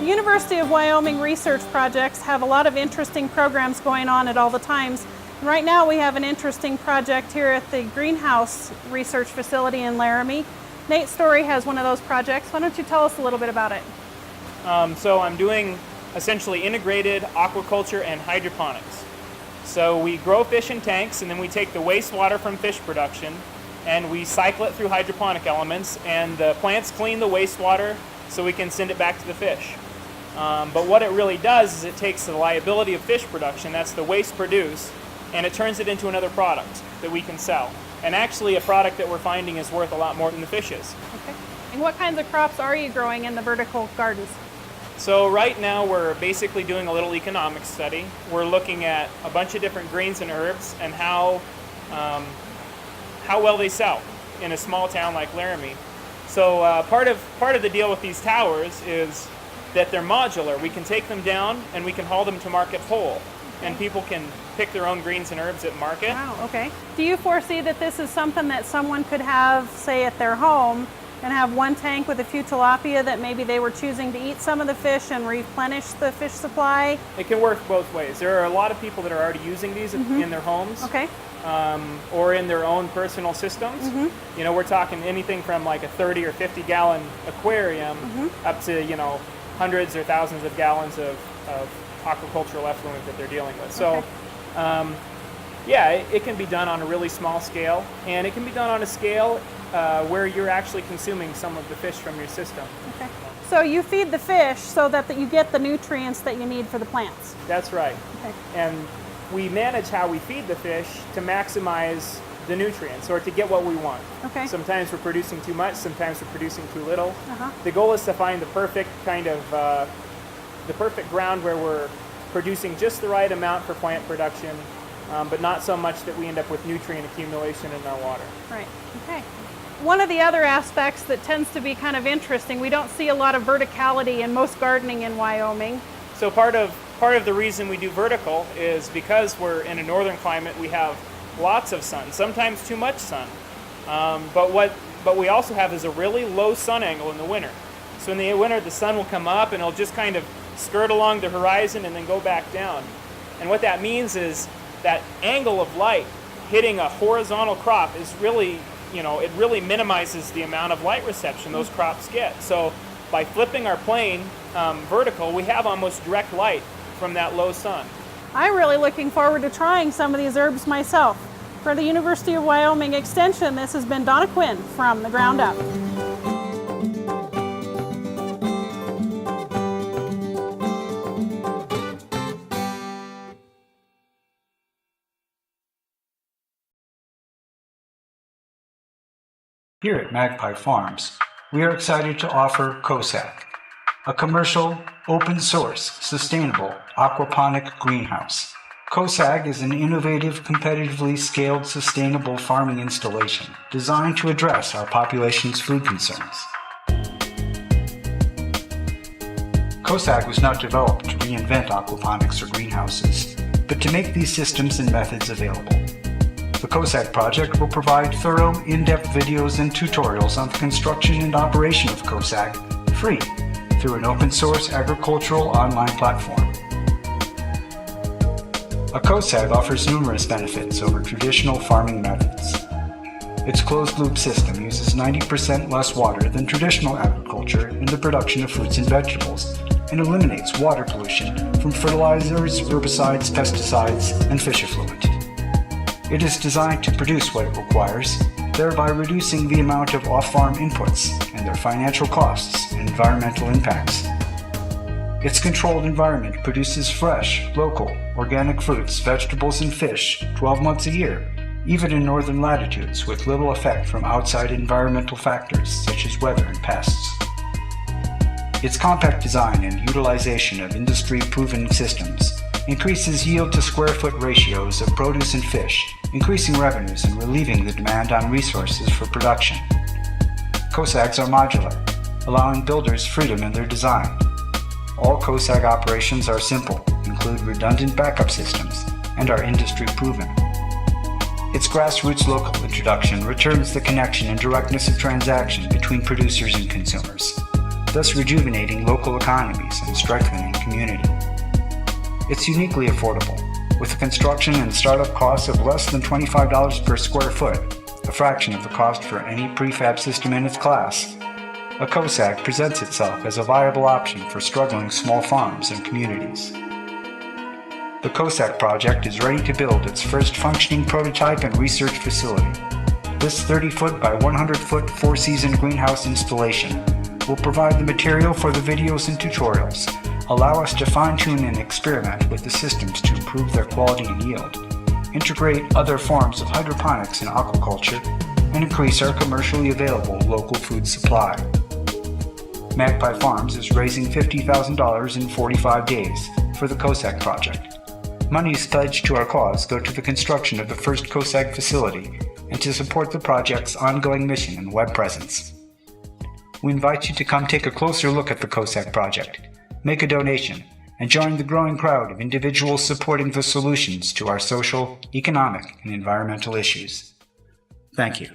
The University of Wyoming research projects have a lot of interesting programs going on at all the times. And right now we have an interesting project here at the greenhouse research facility in Laramie. Nate Story has one of those projects. Why don't you tell us a little bit about it? So I'm doing essentially integrated aquaculture and hydroponics. So we grow fish in tanks, and then we take the wastewater from fish production and we cycle it through hydroponic elements, and the plants clean the wastewater so we can send it back to the fish. But what it really does is it takes the liability of fish production, that's the waste produced, and it turns it into another product that we can sell. And actually a product that we're finding is worth a lot more than the fish is. Okay. And what kinds of crops are you growing in the vertical gardens? So right now we're basically doing a little economic study. We're looking at a bunch of different greens and herbs and how well they sell in a small town like Laramie. So part of the deal with these towers is that they're modular. We can take them down and we can haul them to market whole. Okay. And people can pick their own greens and herbs at market. Wow, okay. Do you foresee that this is something that someone could have, say, at their home and have one tank with a few tilapia that maybe they were choosing to eat some of the fish and replenish the fish supply? It can work both ways. There are a lot of people that are already using these in their homes. Okay. Or in their own personal systems. You know, we're talking anything from like a 30 or 50 gallon aquarium up to, you know, hundreds or thousands of gallons of aquacultural effluent that they're dealing with. So, yeah, it can be done on a really small scale, and it can be done on a scale where you're actually consuming some of the fish from your system. Okay. So you feed the fish so that you get the nutrients that you need for the plants. That's right. Okay. And we manage how we feed the fish to maximize the nutrients, or to get what we want. Okay. Sometimes we're producing too much, sometimes we're producing too little. The goal is to find the perfect kind of, the perfect ground where we're producing just the right amount for plant production, but not so much that we end up with nutrient accumulation in our water. Right, okay. One of the other aspects that tends to be kind of interesting, we don't see a lot of verticality in most gardening in Wyoming. So part of the reason we do vertical is because we're in a northern climate, we have lots of sun, sometimes too much sun. But what we also have is a really low sun angle in the winter. So in the winter, the sun will come up and it'll just kind of skirt along the horizon and then go back down. And what that means is that angle of light hitting a horizontal crop is really, you know, it really minimizes the amount of light reception those crops get. So by flipping our plane vertical, we have almost direct light from that low sun. I'm really looking forward to trying some of these herbs myself. For the University of Wyoming Extension, this has been Donna Quinn from The Ground Up. Here at Magpie Farms, we are excited to offer COSAG, a commercial, open-source, sustainable aquaponic greenhouse. COSAG is an innovative, competitively scaled, sustainable farming installation designed to address our population's food concerns. COSAG was not developed to reinvent aquaponics or greenhouses, but to make these systems and methods available. The COSAG project will provide thorough, in-depth videos and tutorials on the construction and operation of COSAG free through an open-source agricultural online platform. A COSAG offers numerous benefits over traditional farming methods. Its closed-loop system uses 90% less water than traditional agriculture in the production of fruits and vegetables, and eliminates water pollution from fertilizers, herbicides, pesticides, and fish effluent. It is designed to produce what it requires, thereby reducing the amount of off-farm inputs and their financial costs and environmental impacts. Its controlled environment produces fresh, local, organic fruits, vegetables, and fish 12 months a year, even in northern latitudes, with little effect from outside environmental factors such as weather and pests. Its compact design and utilization of industry-proven systems increases yield to square foot ratios of produce and fish, increasing revenues and relieving the demand on resources for production. COSAGs are modular, allowing builders freedom in their design. All COSAG operations are simple, include redundant backup systems, and are industry proven. Its grassroots local introduction returns the connection and directness of transaction between producers and consumers. thus rejuvenating local economies and strengthening community. It's uniquely affordable, with a construction and startup costs of less than $25 per square foot, a fraction of the cost for any prefab system in its class. A COSAG presents itself as a viable option for struggling small farms and communities. The COSAG project is ready to build its first functioning prototype and research facility. This 30-foot by 100-foot four-season greenhouse installation will provide the material for the videos and tutorials, allow us to fine-tune and experiment with the systems to improve their quality and yield, integrate other forms of hydroponics and aquaculture, and increase our commercially available local food supply. Magpie Farms is raising $50,000 in 45 days for the COSAG project. Monies pledged to our cause go to the construction of the first COSAG facility and to support the project's ongoing mission and web presence. We invite you to come take a closer look at the COSAG project, make a donation, and join the growing crowd of individuals supporting the solutions to our social, economic, and environmental issues. Thank you.